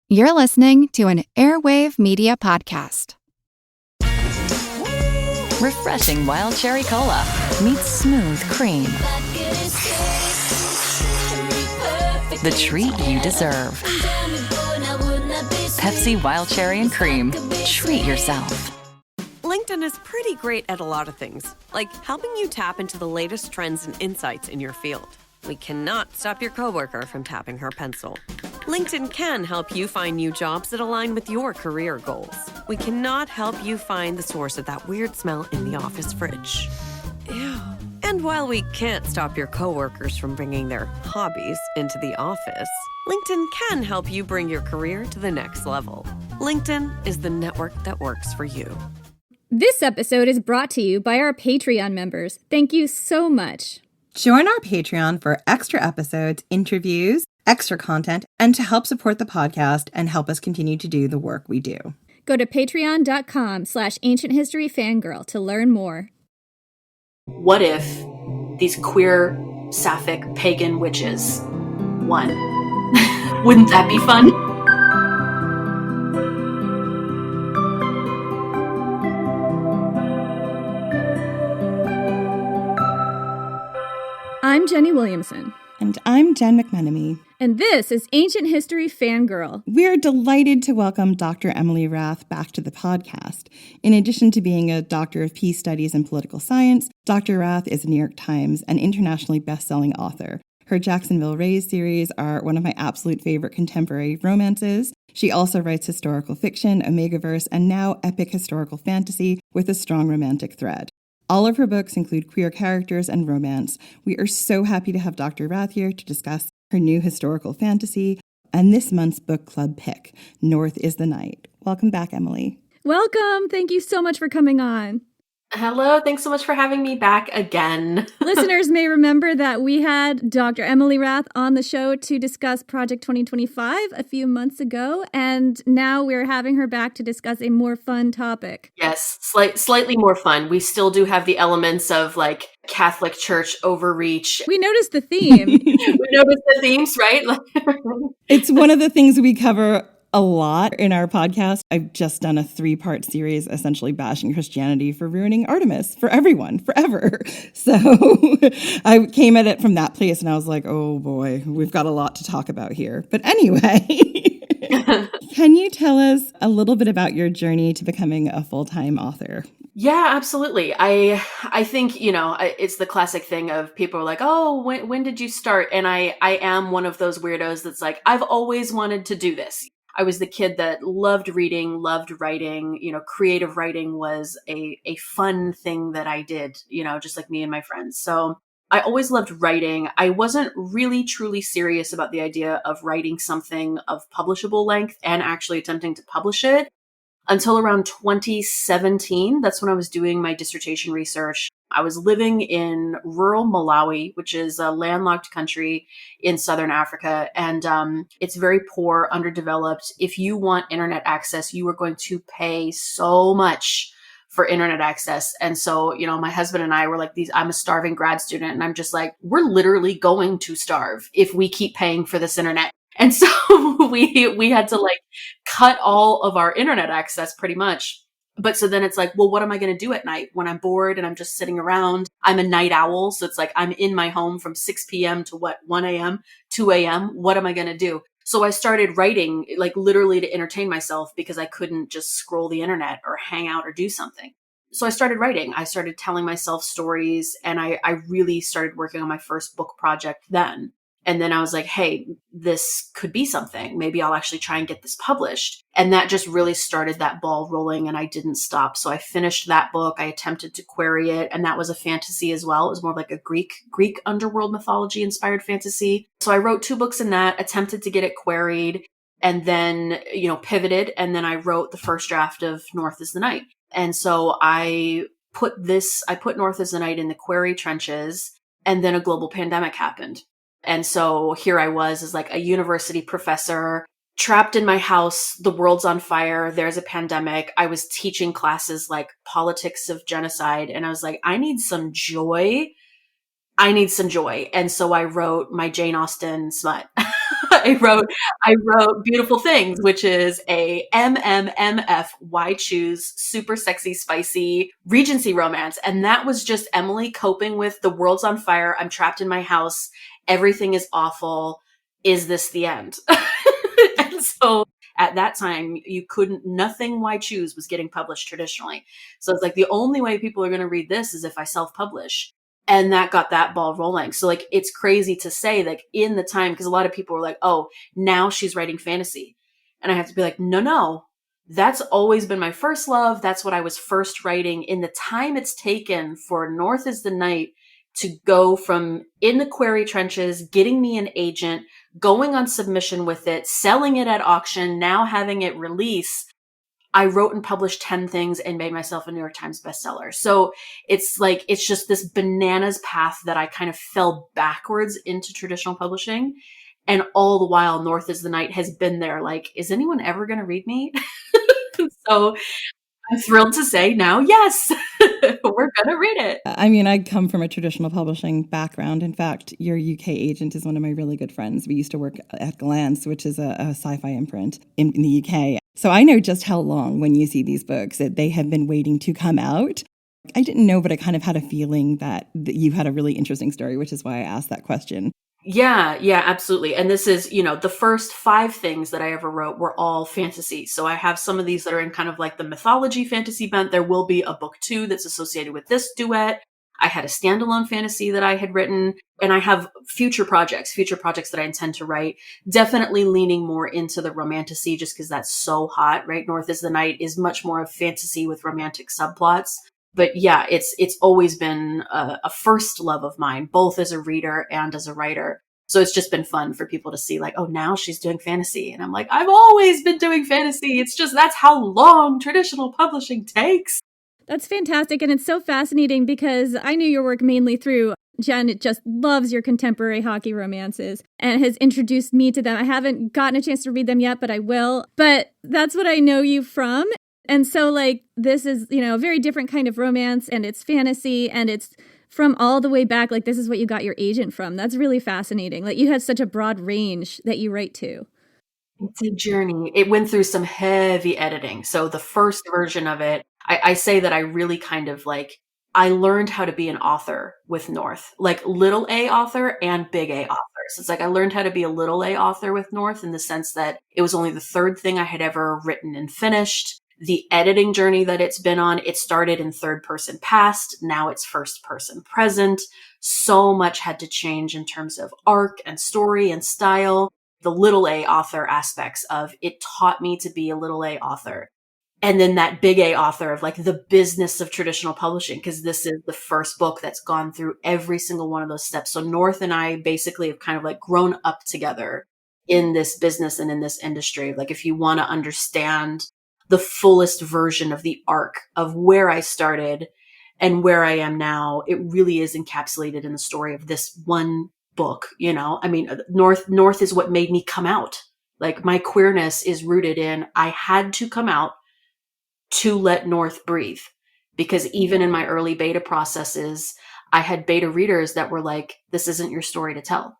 You're listening to an Airwave Media Podcast. Refreshing wild cherry cola meets smooth cream. The treat you deserve. Pepsi Wild Cherry and Cream. Treat yourself. LinkedIn is pretty great at a lot of things, like helping you tap into the latest trends and insights in your field. We cannot stop your coworker from tapping her pencil. LinkedIn can help you find new jobs that align with your career goals. We cannot help you find the source of that weird smell in the office fridge. Ew. And while we can't stop your coworkers from bringing their hobbies into the office, LinkedIn can help you bring your career to the next level. LinkedIn is the network that works for you. This episode is brought to you by our Patreon members. Thank you so much. Join our Patreon for extra episodes, interviews, extra content, and to help support the podcast and help us continue to do the work we do. Go to patreon.com/ancienthistoryfangirl to learn more. What if these queer, sapphic, pagan witches won? Wouldn't that be fun? I'm Jenny Williamson. And I'm Jen McMenemy. And this is Ancient History Fangirl. We're delighted to welcome Dr. Emily Rath back to the podcast. In addition to being a Doctor of Peace Studies and Political Science, Dr. Rath is a New York Times and internationally best-selling author. Her Jacksonville Rays series are one of my absolute favorite contemporary romances. She also writes historical fiction, Omegaverse, and now epic historical fantasy with a strong romantic thread. All of her books include queer characters and romance. We are so happy to have Dr. Rath here to discuss her new historical fantasy and this month's book club pick, North is the Night. Welcome back, Emily. Welcome. Thank you so much for coming on. Hello, thanks so much for having me back again. Listeners may remember that we had Dr. Emily Rath on the show to discuss Project 2025 a few months ago, and now we're having her back to discuss a more fun topic. Yes, slightly more fun. We still do have the elements of like Catholic Church overreach. We noticed the theme. We noticed the themes, right? It's one of the things we cover a lot in our podcast. I've just done a 3-part series essentially bashing Christianity for ruining Artemis for everyone, forever. So I came at it from that place and I was like, oh boy, we've got a lot to talk about here. But anyway, can you tell us a little bit about your journey to becoming a full-time author? Yeah, absolutely. I think, it's the classic thing of people are like, oh, when did you start? And I am one of those weirdos that's like, I've always wanted to do this. I was the kid that loved reading, loved writing. Creative writing was a fun thing that I did, just like me and my friends. So I always loved writing. I wasn't really truly serious about the idea of writing something of publishable length and actually attempting to publish it until around 2017. That's when I was doing my dissertation research. I was living in rural Malawi, which is a landlocked country in southern Africa. And it's very poor, underdeveloped. If you want internet access, you are going to pay so much for internet access. And so, my husband and I were like, I'm a starving grad student. And I'm just like, we're literally going to starve if we keep paying for this internet. And so we had to cut all of our internet access pretty much. But so then it's like, well, what am I going to do at night when I'm bored and I'm just sitting around? I'm a night owl. So it's like I'm in my home from 6 p.m. to 1 a.m., 2 a.m. What am I going to do? So I started writing literally to entertain myself because I couldn't just scroll the internet or hang out or do something. So I started writing. I started telling myself stories and I really started working on my first book project then. And then I was like, hey, this could be something. Maybe I'll actually try and get this published. And that just really started that ball rolling and I didn't stop. So I finished that book. I attempted to query it. And that was a fantasy as well. It was more like a Greek underworld mythology inspired fantasy. So I wrote 2 books in that, attempted to get it queried and then, pivoted. And then I wrote the first draft of North is the Night. And so I put North is the Night in the query trenches and then a global pandemic happened. And so here I was as a university professor, trapped in my house. The world's on fire. There's a pandemic. I was teaching classes like politics of genocide. And I was like, I need some joy. And so I wrote my Jane Austen smut. I wrote Beautiful Things, which is a MMMF, why choose, super sexy, spicy Regency romance. And that was just Emily coping with the world's on fire. I'm trapped in my house. Everything is awful. Is this the end? And so at that time, you couldn't, nothing why choose was getting published traditionally. So it's like the only way people are going to read this is if I self-publish. And that got that ball rolling. So like, it's crazy to say like in the time, because a lot of people were like, oh, now she's writing fantasy. And I have to be like, no, that's always been my first love. That's what I was first writing. In the time it's taken for North is the Night to go from in the query trenches, getting me an agent, going on submission with it, selling it at auction, now having it release. I wrote and published 10 things and made myself a New York Times bestseller. So it's like, it's just this bananas path that I kind of fell backwards into traditional publishing. And all the while, North is the Night has been there. Like, is anyone ever going to read me? So I'm thrilled to say now, yes, we're going to read it. I mean, I come from a traditional publishing background. In fact, your UK agent is one of my really good friends. We used to work at Glance, which is a sci-fi imprint in the UK. So I know just how long, when you see these books, that they have been waiting to come out. I didn't know, but I kind of had a feeling that you had a really interesting story, which is why I asked that question. Yeah, absolutely. And this is, the first 5 things that I ever wrote were all fantasy. So I have some of these that are in kind of like the mythology fantasy bent. There will be a book 2 that's associated with this duet. I had a standalone fantasy that I had written, and I have future projects that I intend to write, definitely leaning more into the romantasy just because that's so hot, right? North is the Night is much more of fantasy with romantic subplots. But yeah, it's always been a first love of mine, both as a reader and as a writer. So it's just been fun for people to see like, oh, now she's doing fantasy. And I'm like, I've always been doing fantasy. It's just, that's how long traditional publishing takes. That's fantastic. And it's so fascinating because I knew your work mainly through Jen just loves your contemporary hockey romances and has introduced me to them. I haven't gotten a chance to read them yet, but I will. But that's what I know you from. And so like, this is, a very different kind of romance, and it's fantasy, and it's from all the way back. Like, this is what you got your agent from. That's really fascinating. Like, you have such a broad range that you write to. It's a journey. It went through some heavy editing. So the first version of it, I say that I really kind of like, I learned how to be an author with North, like little A author and big A author. So it's like, I learned how to be a little A author with North in the sense that it was only the 3rd thing I had ever written and finished. The editing journey that it's been on, it started in 3rd person past. Now it's 1st person present. So much had to change in terms of arc and story and style. The little A author aspects of it taught me to be a little A author. And then that big A author of like the business of traditional publishing, because this is the first book that's gone through every single one of those steps. So North and I basically have kind of like grown up together in this business and in this industry. Like, if you want to understand the fullest version of the arc of where I started and where I am now, it really is encapsulated in the story of this one book. I mean, North is what made me come out. Like, my queerness is rooted in, I had to come out to let North breathe, because even in my early beta processes, I had beta readers that were like, this isn't your story to tell,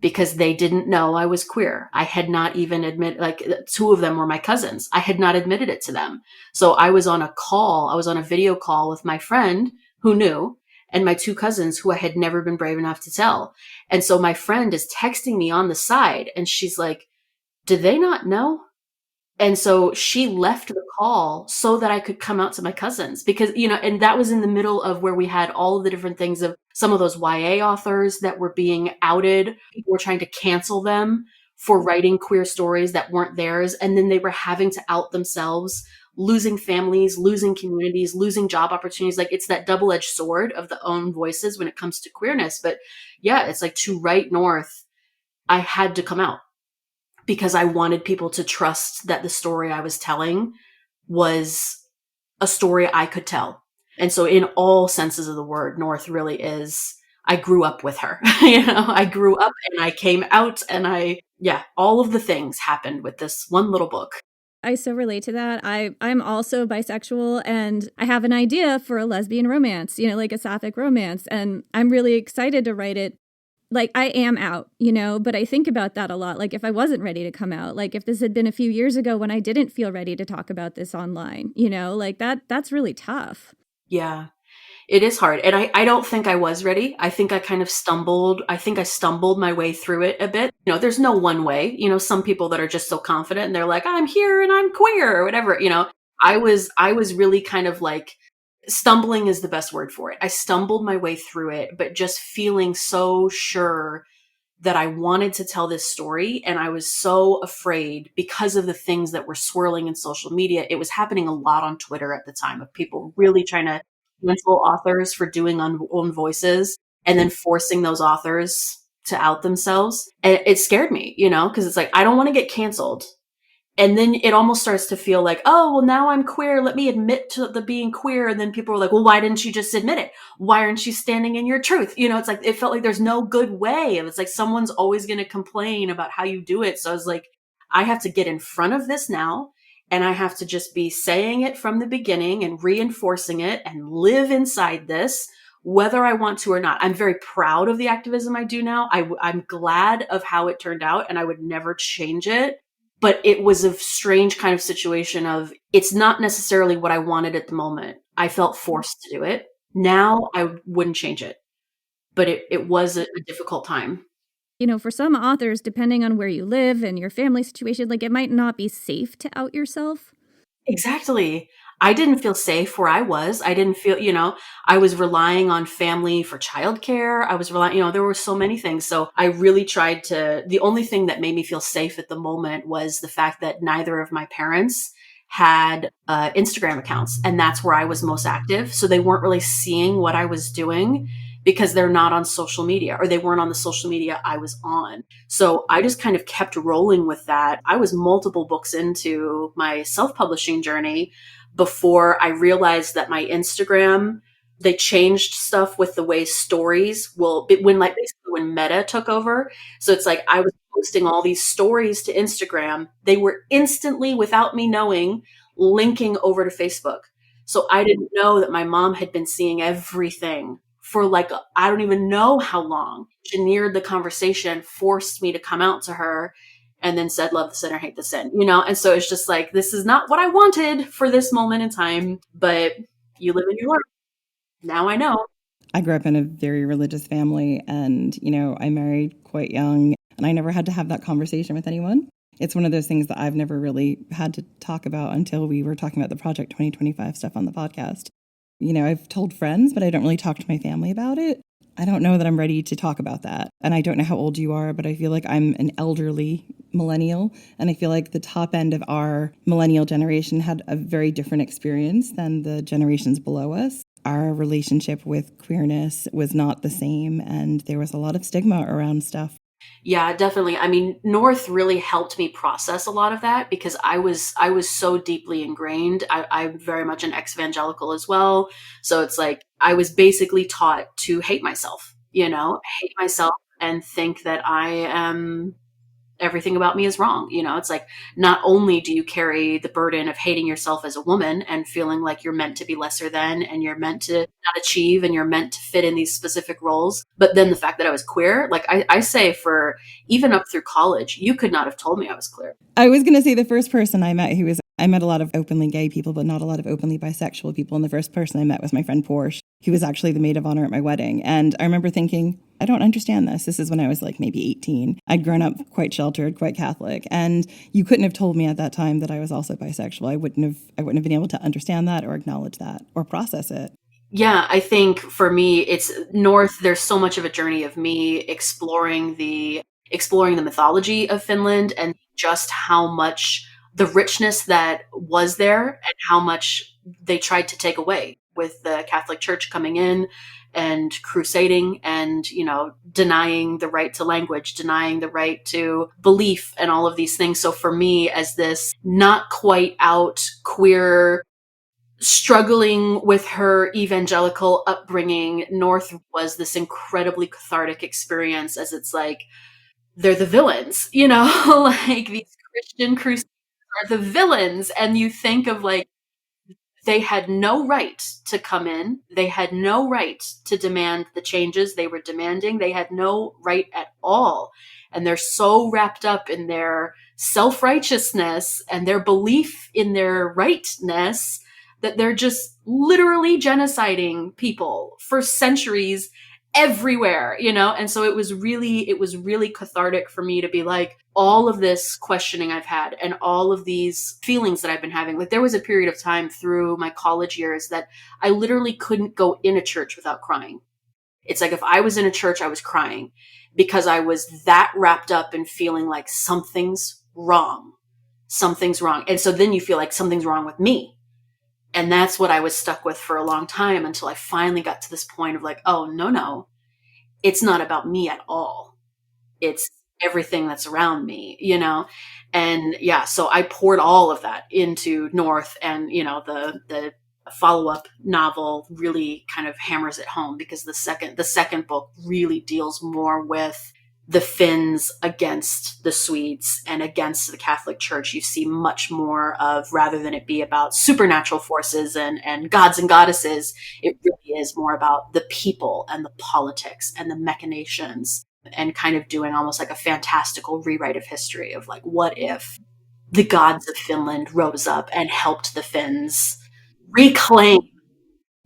because they didn't know I was queer. I had not even like 2 of them were my cousins. I had not admitted it to them. So I was on a video call with my friend who knew, and my 2 cousins who I had never been brave enough to tell. And so my friend is texting me on the side, and she's like, did they not know? And so she left the call so that I could come out to my cousins, because, and that was in the middle of where we had all of the different things of some of those YA authors that were being outed. People were trying to cancel them for writing queer stories that weren't theirs. And then they were having to out themselves, losing families, losing communities, losing job opportunities. Like, it's that double-edged sword of the own voices when it comes to queerness. But yeah, it's like, to write North, I had to come out, because I wanted people to trust that the story I was telling was a story I could tell. And so in all senses of the word, North really is, I grew up with her. I grew up and I came out, and all of the things happened with this one little book. I so relate to that. I'm also bisexual, and I have an idea for a lesbian romance, like a sapphic romance. And I'm really excited to write it like I am out, but I think about that a lot. Like if I wasn't ready to come out, like if this had been a few years ago when I didn't feel ready to talk about this online, like that's really tough. Yeah. It is hard. And I don't think I was ready. I think I kind of stumbled. I think I stumbled my way through it a bit. There's no one way. Some people that are just so confident and they're like, I'm here and I'm queer or whatever. I was really kind of like, stumbling is the best word for it. I stumbled my way through it, but just feeling so sure that I wanted to tell this story. And I was so afraid because of the things that were swirling in social media. It was happening a lot on Twitter at the time of people really trying to cancel authors for doing own voices and then forcing those authors to out themselves. And it scared me, because it's like, I don't want to get canceled. And then it almost starts to feel like, oh, well, now I'm queer. Let me admit to the being queer. And then people are like, well, why didn't you just admit it? Why aren't you standing in your truth? It's like, it felt like there's no good way. And it's like, someone's always going to complain about how you do it. So I was like, I have to get in front of this now. And I have to just be saying it from the beginning and reinforcing it and live inside this, whether I want to or not. I'm very proud of the activism I do now. I'm glad of how it turned out and I would never change it. But it was a strange kind of situation of it's not necessarily what I wanted at the moment. I felt forced to do it. Now I wouldn't change it. But it was a difficult time. For some authors, depending on where you live and your family situation, like it might not be safe to out yourself. Exactly. I didn't feel safe where I was. I didn't feel, I was relying on family for childcare. I was relying, there were so many things. So I really tried the only thing that made me feel safe at the moment was the fact that neither of my parents had Instagram accounts. And that's where I was most active. So they weren't really seeing what I was doing because they're not on social media or they weren't on the social media I was on. So I just kind of kept rolling with that. I was multiple books into my self-publishing journey before I realized that my Instagram, they changed stuff with the way stories when Meta took over. So it's like I was posting all these stories to Instagram. They were instantly, without me knowing, linking over to Facebook. So I didn't know that my mom had been seeing everything for I don't even know how long. Engineered the conversation, forced me to come out to her, and then said, love the sin or hate the sin, And so it's just like, this is not what I wanted for this moment in time, but you live and you learn. Now I know. I grew up in a very religious family and, I married quite young and I never had to have that conversation with anyone. It's one of those things that I've never really had to talk about until we were talking about the Project 2025 stuff on the podcast. I've told friends, but I don't really talk to my family about it. I don't know that I'm ready to talk about that. And I don't know how old you are, but I feel like I'm an elderly millennial. And I feel like the top end of our millennial generation had a very different experience than the generations below us. Our relationship with queerness was not the same. And there was a lot of stigma around stuff. Yeah, definitely. I mean, North really helped me process a lot of that because I was so deeply ingrained. I'm very much an ex-evangelical as well. So it's like I was basically taught to hate myself, hate myself and think that I am everything about me is wrong. It's like, not only do you carry the burden of hating yourself as a woman and feeling like you're meant to be lesser than, and you're meant to not achieve, and you're meant to fit in these specific roles. But then the fact that I was queer, like I say for even up through college, you could not have told me I was queer. I was going to say the first person I met I met a lot of openly gay people, but not a lot of openly bisexual people. And the first person I met was my friend Porsche, who was actually the maid of honor at my wedding. And I remember thinking, I don't understand this. This is when I was like maybe 18. I'd grown up quite sheltered, quite Catholic. And you couldn't have told me at that time that I was also bisexual. I wouldn't have been able to understand that or acknowledge that or process it. Yeah, I think for me, it's North. There's so much of a journey of me exploring the mythology of Finland and just how much the richness that was there and how much they tried to take away with the Catholic Church coming in and crusading and, denying the right to language, denying the right to belief and all of these things. So for me, as this not quite out queer, struggling with her evangelical upbringing, North was this incredibly cathartic experience as it's like, they're the villains, like these Christian crusaders are the villains. And you think of like They had no right to come in. They had no right to demand the changes they were demanding. They had no right at all. And they're so wrapped up in their self-righteousness and their belief in their rightness that they're just literally genociding people for centuries everywhere, And so it was really cathartic for me to be like, all of this questioning I've had and all of these feelings that I've been having. Like, there was a period of time through my college years that I literally couldn't go in a church without crying. It's like if I was in a church, I was crying because I was that wrapped up in feeling like something's wrong. Something's wrong. And so then you feel like something's wrong with me. And that's what I was stuck with for a long time until I finally got to this point of like, oh, no, it's not about me at all. It's everything that's around me, And yeah, so I poured all of that into North, and, the follow-up novel really kind of hammers it home because the second book really deals more with the Finns against the Swedes and against the Catholic Church. You see much more of, rather than it be about supernatural forces and gods and goddesses, it really is more about the people and the politics and the machinations, and kind of doing almost like a fantastical rewrite of history of like, what if the gods of Finland rose up and helped the Finns reclaim?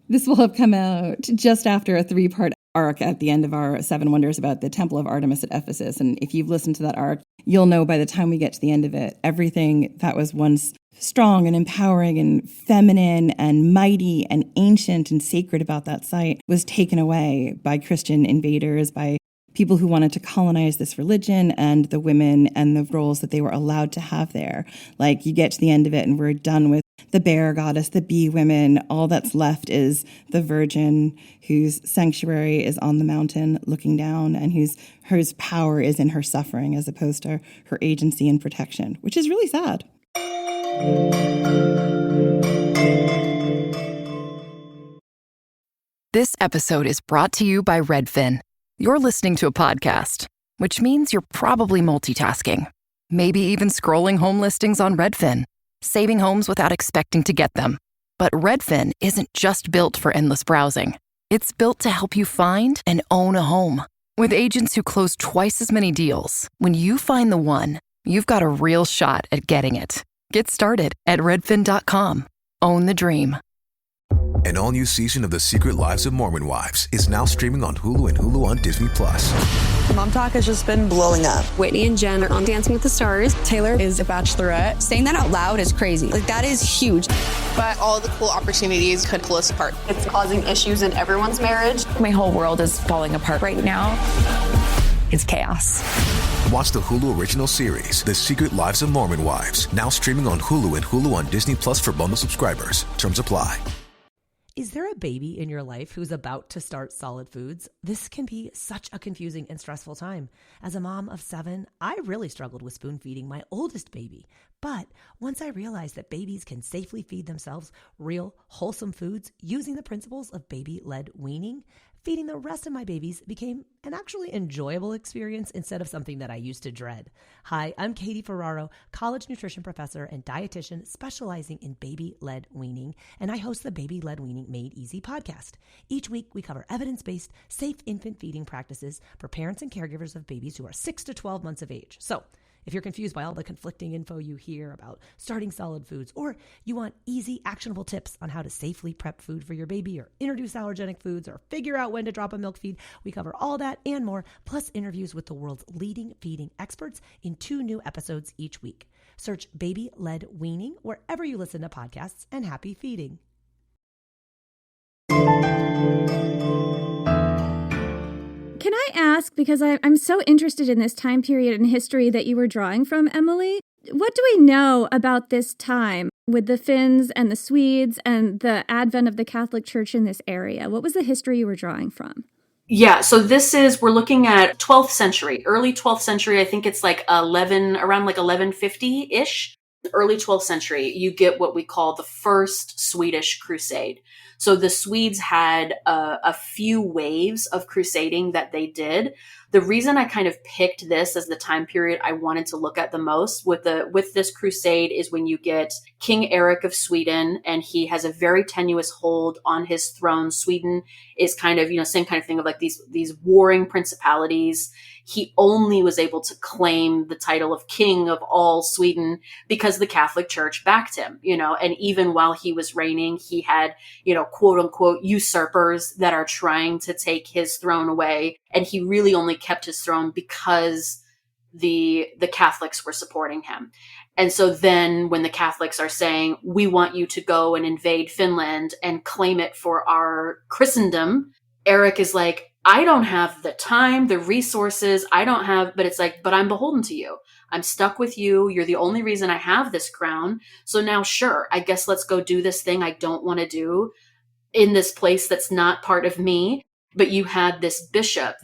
This will have come out just after a 3-part arc at the end of our 7 Wonders about the Temple of Artemis at Ephesus. And if you've listened to that arc, you'll know by the time we get to the end of it, everything that was once strong and empowering and feminine and mighty and ancient and sacred about that site was taken away by Christian invaders, by people who wanted to colonize this religion and the women and the roles that they were allowed to have there. Like, you get to the end of it and we're done with the bear goddess, the bee women. All that's left is the virgin whose sanctuary is on the mountain looking down, and whose power is in her suffering as opposed to her agency and protection, which is really sad. This episode is brought to you by Redfin. You're listening to a podcast, which means you're probably multitasking. Maybe even scrolling home listings on Redfin, saving homes without expecting to get them. But Redfin isn't just built for endless browsing. It's built to help you find and own a home. With agents who close twice as many deals, when you find the one, you've got a real shot at getting it. Get started at redfin.com. Own the dream. An all-new season of The Secret Lives of Mormon Wives is now streaming on Hulu and Hulu on Disney+. Mom Talk has just been blowing up. Whitney and Jen are on Dancing with the Stars. Taylor is a bachelorette. Saying that out loud is crazy. Like, that is huge. But all the cool opportunities could pull us apart. It's causing issues in everyone's marriage. My whole world is falling apart right now. It's chaos. Watch the Hulu original series, The Secret Lives of Mormon Wives, now streaming on Hulu and Hulu on Disney+ for bundle subscribers. Terms apply. Is there a baby in your life who's about to start solid foods? This can be such a confusing and stressful time. As a mom of 7, I really struggled with spoon feeding my oldest baby. But once I realized that babies can safely feed themselves real, wholesome foods using the principles of baby-led weaning, feeding the rest of my babies became an actually enjoyable experience instead of something that I used to dread. Hi, I'm Katie Ferraro, college nutrition professor and dietitian specializing in baby-led weaning, and I host the Baby-Led Weaning Made Easy podcast. Each week, we cover evidence-based, safe infant feeding practices for parents and caregivers of babies who are 6 to 12 months of age. So, if you're confused by all the conflicting info you hear about starting solid foods, or you want easy, actionable tips on how to safely prep food for your baby, or introduce allergenic foods, or figure out when to drop a milk feed, we cover all that and more, plus interviews with the world's leading feeding experts in 2 new episodes each week. Search Baby-Led Weaning wherever you listen to podcasts, and happy feeding. Can I ask, because I'm so interested in this time period in history that you were drawing from, Emily, what do we know about this time with the Finns and the Swedes and the advent of the Catholic Church in this area? What was the history you were drawing from? Yeah, so we're looking at 12th century, early 12th century. I think it's like around 1150-ish. early 12th century, you get what we call the First Swedish Crusade. So the Swedes had a few waves of crusading that they did. The reason I kind of picked this as the time period I wanted to look at the most with this crusade is when you get King Eric of Sweden, and he has a very tenuous hold on his throne. Sweden is kind of, same kind of thing of like these warring principalities. He only was able to claim the title of king of all Sweden because the Catholic Church backed him, and even while he was reigning, he had, quote unquote, usurpers that are trying to take his throne away. And he really only kept his throne because the Catholics were supporting him. And so then when the Catholics are saying, we want you to go and invade Finland and claim it for our Christendom, Eric is like, I don't have the time, the resources, but it's like, but I'm beholden to you. I'm stuck with you. You're the only reason I have this crown. So now, sure, I guess let's go do this thing I don't want to do in this place that's not part of me. But you had this bishop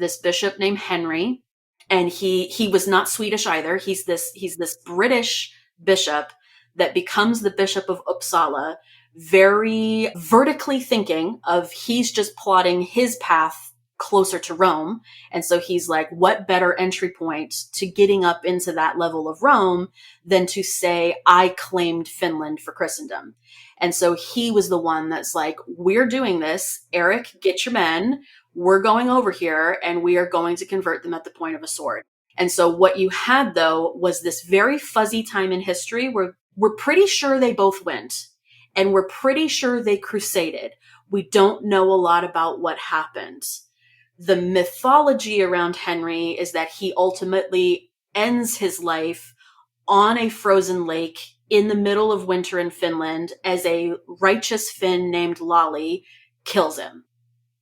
named Henry, and he was not Swedish either. He's this British bishop that becomes the Bishop of Uppsala, very vertically thinking of he's just plotting his path closer to Rome. And so he's like, what better entry point to getting up into that level of Rome than to say, I claimed Finland for Christendom. And so he was the one that's like, we're doing this. Eric, get your men. We're going over here and we are going to convert them at the point of a sword. And so what you had, though, was this very fuzzy time in history where we're pretty sure they both went and we're pretty sure they crusaded. We don't know a lot about what happened. The mythology around Henry is that he ultimately ends his life on a frozen lake in the middle of winter in Finland as a righteous Finn named Lally kills him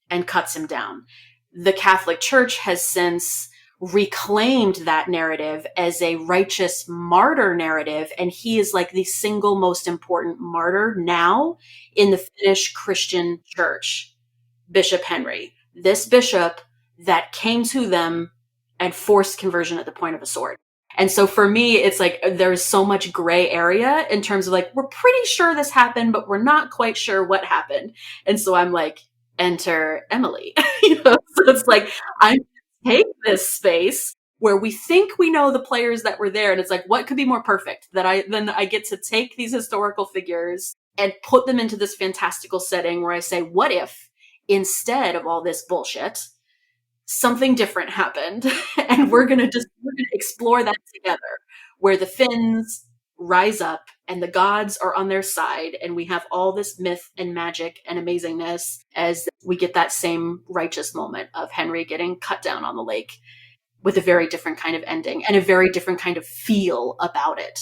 and cuts him down. The Catholic Church has since reclaimed that narrative as a righteous martyr narrative, and he is like the single most important martyr now in the Finnish Christian Church, Bishop Henry. This bishop that came to them and forced conversion at the point of a sword. And so for me, it's like there's so much gray area in terms of like, we're pretty sure this happened, but we're not quite sure what happened. And so I'm like, enter Emily. So it's like, I take this space where we think we know the players that were there. And it's like, what could be more perfect than I get to take these historical figures and put them into this fantastical setting where I say, what if instead of all this bullshit, something different happened? And we're going to explore that together, where the Finns rise up and the gods are on their side. And we have all this myth and magic and amazingness as we get that same righteous moment of Henry getting cut down on the lake with a very different kind of ending and a very different kind of feel about it,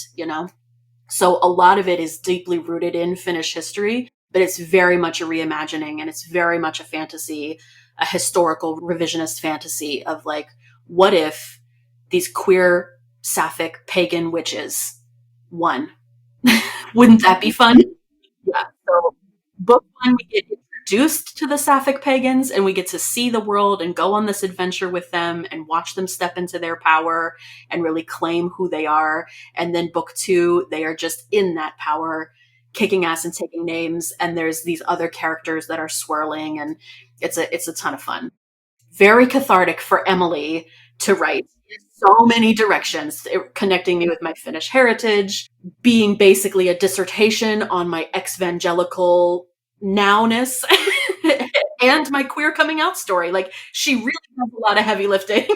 So a lot of it is deeply rooted in Finnish history, but it's very much a reimagining and it's very much a fantasy, a historical revisionist fantasy of like, what if these queer, sapphic, pagan witches won? Wouldn't that be fun? Yeah. So book one, we get introduced to the sapphic pagans and we get to see the world and go on this adventure with them and watch them step into their power and really claim who they are. And then book two, they are just in that power, kicking ass and taking names. And there's these other characters that are swirling, and it's a ton of fun. Very cathartic for Emily to write in so many directions, connecting me with my Finnish heritage, being basically a dissertation on my evangelical nowness and my queer coming out story. Like, she really does a lot of heavy lifting.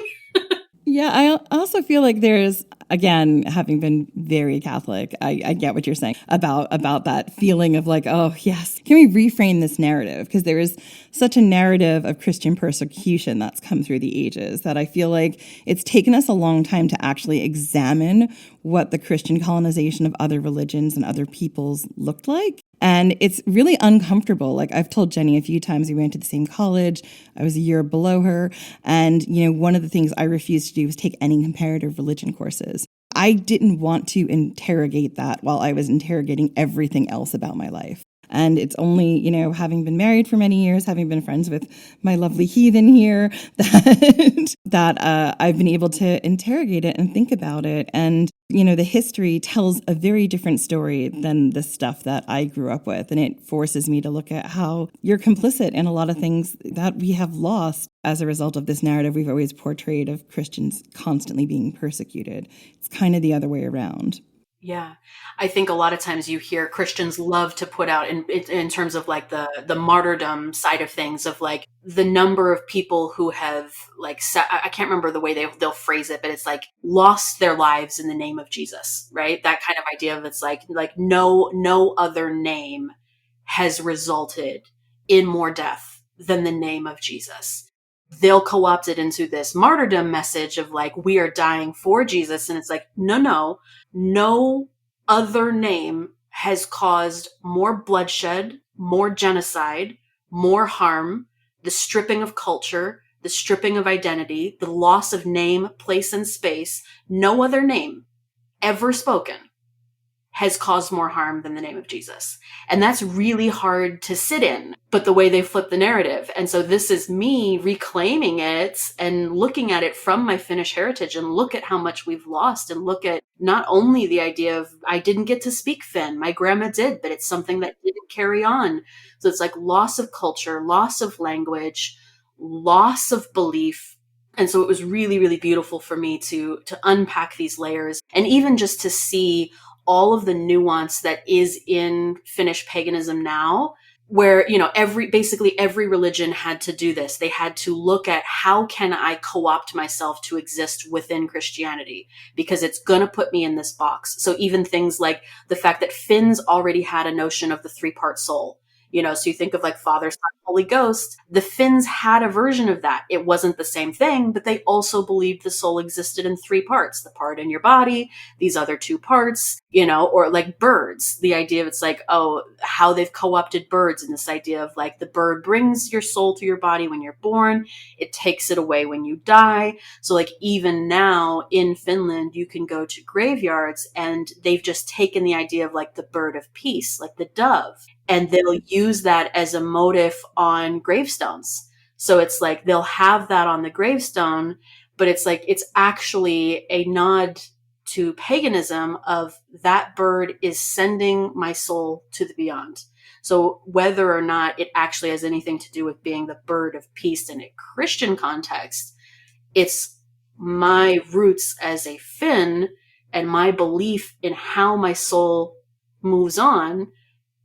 Yeah, I also feel like there's, again, having been very Catholic, I get what you're saying about that feeling of like, oh, yes, can we reframe this narrative? Because there is such a narrative of Christian persecution that's come through the ages that I feel like it's taken us a long time to actually examine what the Christian colonization of other religions and other peoples looked like. And it's really uncomfortable. Like, I've told Jenny a few times, we went to the same college. I was a year below her. And, one of the things I refused to do was take any comparative religion courses. I didn't want to interrogate that while I was interrogating everything else about my life. And it's only, having been married for many years, having been friends with my lovely heathen here, that I've been able to interrogate it and think about it. And, the history tells a very different story than the stuff that I grew up with. And it forces me to look at how you're complicit in a lot of things that we have lost as a result of this narrative we've always portrayed of Christians constantly being persecuted. It's kind of the other way around. Yeah. I think a lot of times you hear Christians love to put out in terms of like the martyrdom side of things, of like the number of people who have like, I can't remember the way they'll phrase it, but it's like lost their lives in the name of Jesus, right? That kind of idea of it's like no other name has resulted in more death than the name of Jesus. They'll co-opt it into this martyrdom message of like, we are dying for Jesus. And it's like, no other name has caused more bloodshed, more genocide, more harm, the stripping of culture, the stripping of identity, the loss of name, place, and space. No other name ever spoken has caused more harm than the name of Jesus. And that's really hard to sit in, but the way they flip the narrative. And so this is me reclaiming it and looking at it from my Finnish heritage, and look at how much we've lost, and look at not only the idea of I didn't get to speak Finn, my grandma did, but it's something that didn't carry on. So it's like loss of culture, loss of language, loss of belief. And so it was really, really beautiful for me to unpack these layers, and even just to see all of the nuance that is in Finnish paganism now, where, basically every religion had to do this. They had to look at how can I co-opt myself to exist within Christianity, because it's going to put me in this box. So even things like the fact that Finns already had a notion of the three-part soul. So you think of like Father, Son, Holy Ghost. The Finns had a version of that. It wasn't the same thing, but they also believed the soul existed in three parts: the part in your body, these other two parts, or like birds. The idea of it's like, how they've co-opted birds, and this idea of like the bird brings your soul to your body when you're born. It takes it away when you die. So like even now in Finland, you can go to graveyards and they've just taken the idea of like the bird of peace, like the dove. And they'll use that as a motif on gravestones. So it's like they'll have that on the gravestone, but it's like it's actually a nod to paganism of that bird is sending my soul to the beyond. So whether or not it actually has anything to do with being the bird of peace in a Christian context, it's my roots as a Finn and my belief in how my soul moves on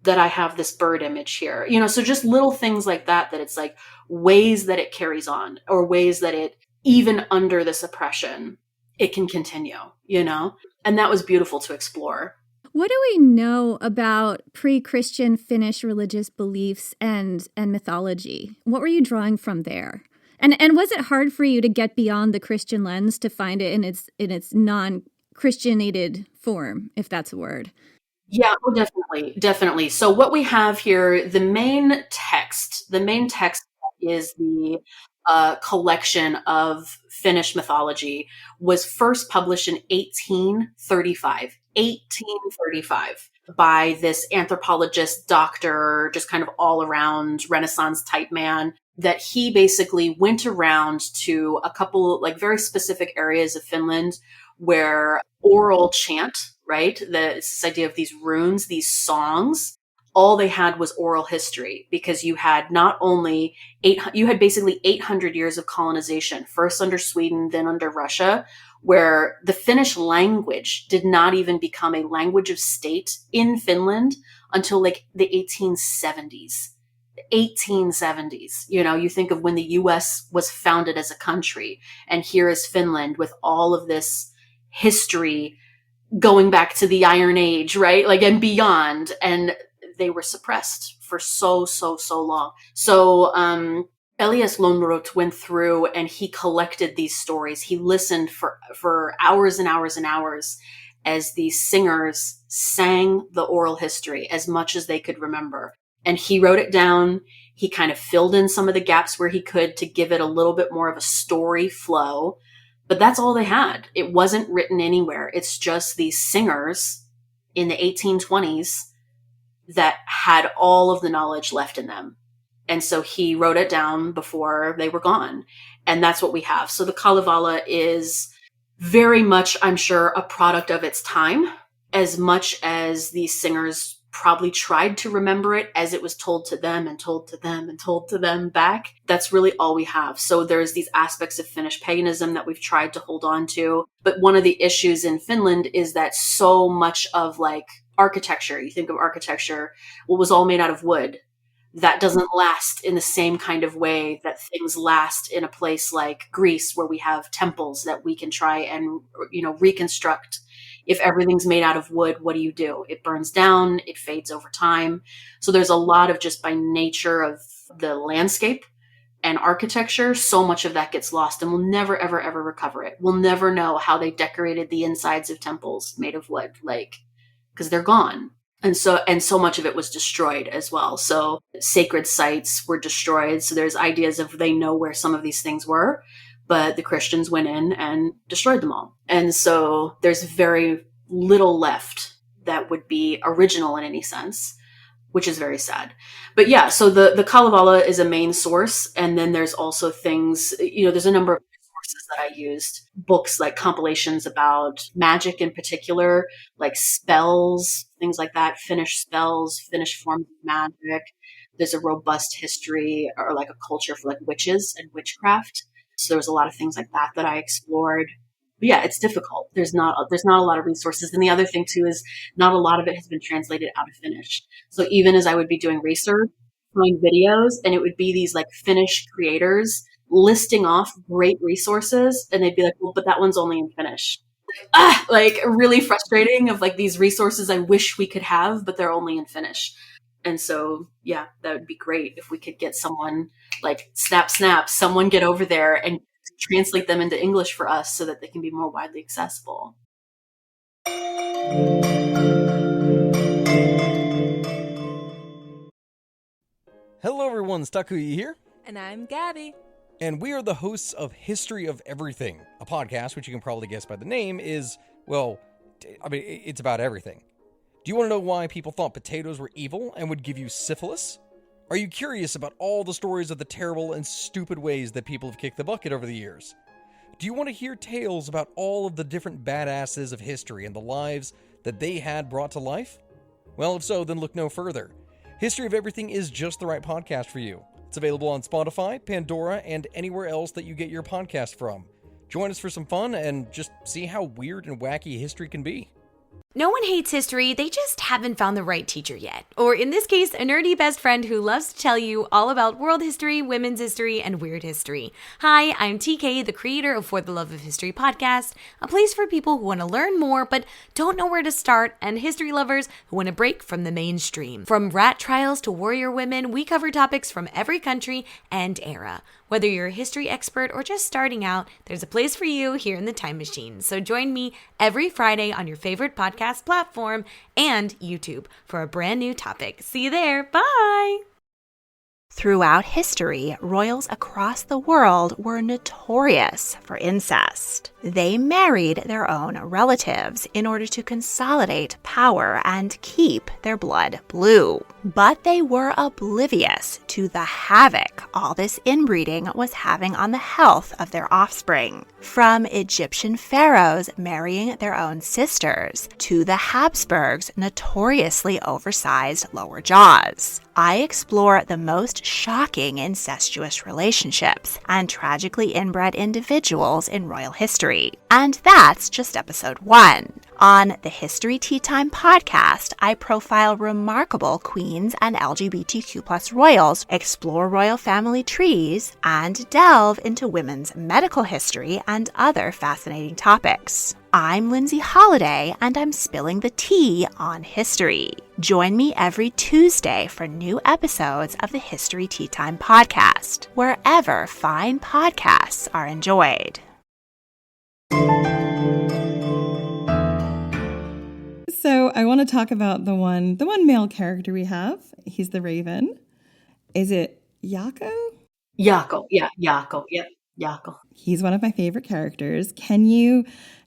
that I have this bird image here, so just little things like that it's like ways that it carries on, or ways that it, even under this oppression, it can continue, and that was beautiful to explore. What do we know about pre-Christian Finnish religious beliefs and mythology? What were you drawing from there? And was it hard for you to get beyond the Christian lens to find it in its non-Christianated form, if that's a word? Yeah, definitely. So what we have here, the main text is the collection of Finnish mythology, was first published in 1835 by this anthropologist, doctor, just kind of all around Renaissance type man, that he basically went around to a couple like very specific areas of Finland where oral chant, right? This idea of these runes, these songs, all they had was oral history, because you had not only you had basically 800 years of colonization, first under Sweden, then under Russia, where the Finnish language did not even become a language of state in Finland until like the 1870s. You think of when the US was founded as a country, and here is Finland with all of this history going back to the Iron Age, right? Like, and beyond. And they were suppressed for so long. So, Elias Lönnrot went through and he collected these stories. He listened for hours and hours and hours as these singers sang the oral history as much as they could remember. And he wrote it down. He kind of filled in some of the gaps where he could to give it a little bit more of a story flow. But that's all they had. It wasn't written anywhere. It's just these singers in the 1820s that had all of the knowledge left in them. And so he wrote it down before they were gone. And that's what we have. So the Kalevala is very much, I'm sure, a product of its time, as much as these singers probably tried to remember it as it was told to them and told to them and told to them back. That's really all we have. So there's these aspects of Finnish paganism that we've tried to hold on to. But one of the issues in Finland is that so much of like architecture, you think of architecture, what was all made out of wood, that doesn't last in the same kind of way that things last in a place like Greece, where we have temples that we can try and, reconstruct. If everything's made out of wood, what do? It burns down, it fades over time. So there's a lot of, just by nature of the landscape and architecture, so much of that gets lost, and we'll never, ever, ever recover it. We'll never know how they decorated the insides of temples made of wood, because they're gone. And so much of it was destroyed as well. So sacred sites were destroyed. So there's ideas of they know where some of these things were, but the Christians went in and destroyed them all. And so there's very little left that would be original in any sense, which is very sad. But yeah, so the Kalevala is a main source. And then there's also things, there's a number of sources that I used, books like compilations about magic in particular, like spells, things like that, Finnish spells, Finnish forms of magic. There's a robust history or like a culture for like witches and witchcraft. So there's a lot of things like that I explored. But yeah, it's difficult. There's not a lot of resources. And the other thing too is not a lot of it has been translated out of Finnish. So even as I would be doing research, showing videos, and it would be these like Finnish creators listing off great resources, and they'd be like, well, but that one's only in Finnish. Like really frustrating of like these resources I wish we could have, but they're only in Finnish. And so, yeah, that would be great if we could get someone like snap, someone get over there and translate them into English for us so that they can be more widely accessible. Hello everyone, Stakuyi here. And I'm Gabby. And we are the hosts of History of Everything, a podcast which you can probably guess by the name is, well, it's about everything. Do you want to know why people thought potatoes were evil and would give you syphilis? Are you curious about all the stories of the terrible and stupid ways that people have kicked the bucket over the years? Do you want to hear tales about all of the different badasses of history and the lives that they had brought to life? Well, if so, then look no further. History of Everything is just the right podcast for you. It's available on Spotify, Pandora, and anywhere else that you get your podcast from. Join us for some fun and just see how weird and wacky history can be. No one hates history, they just haven't found the right teacher yet. Or in this case, a nerdy best friend who loves to tell you all about world history, women's history, and weird history. Hi, I'm TK, the creator of For the Love of History podcast, a place for people who want to learn more but don't know where to start, and history lovers who want to break from the mainstream. From rat trials to warrior women, we cover topics from every country and era. Whether you're a history expert or just starting out, there's a place for you here in the Time Machine. So join me every Friday on your favorite podcast platform and YouTube for a brand new topic. See you there. Bye. Throughout history, royals across the world were notorious for incest. They married their own relatives in order to consolidate power and keep their blood blue. But they were oblivious to the havoc all this inbreeding was having on the health of their offspring. From Egyptian pharaohs marrying their own sisters to the Habsburgs' notoriously oversized lower jaws. I explore the most shocking incestuous relationships and tragically inbred individuals in royal history. And that's just episode 1. On the History Tea Time podcast, I profile remarkable queens and LGBTQ+ royals, explore royal family trees, and delve into women's medical history and other fascinating topics. I'm Lindsay Holiday, and I'm spilling the tea on history. Join me every Tuesday for new episodes of the History Tea Time podcast, wherever fine podcasts are enjoyed. So I want to talk about the one male character we have. He's the Raven. Is it Jaakko? Jaakko, yeah, Jaakko, yep, Jaakko. He's one of my favorite characters. Can you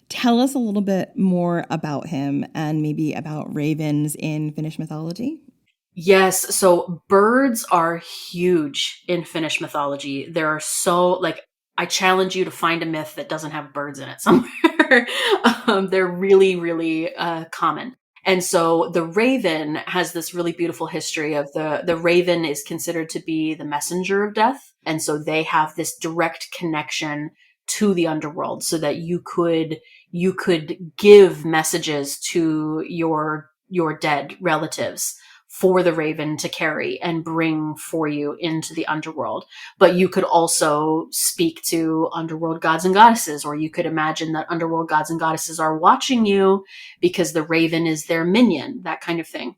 tell us a little bit more about him and maybe about ravens in Finnish mythology? Yes. So birds are huge in Finnish mythology. There are so, like, I challenge you to find a myth that doesn't have birds in it somewhere. They're really, really common. And so the raven has this really beautiful history of the raven is considered to be the messenger of death. And so they have this direct connection to the underworld so that you could give messages to your dead relatives for the raven to carry and bring for you into the underworld. But you could also speak to underworld gods and goddesses, or you could imagine that underworld gods and goddesses are watching you because the raven is their minion, that kind of thing.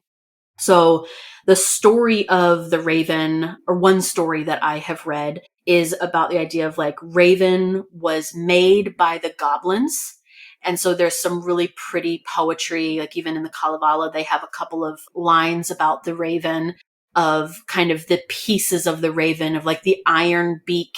So the story of the raven, or one story that I have read, is about the idea of like Raven was made by the goblins. And so there's some really pretty poetry, like even in the Kalevala, they have a couple of lines about the raven, of kind of the pieces of the raven, of like the iron beak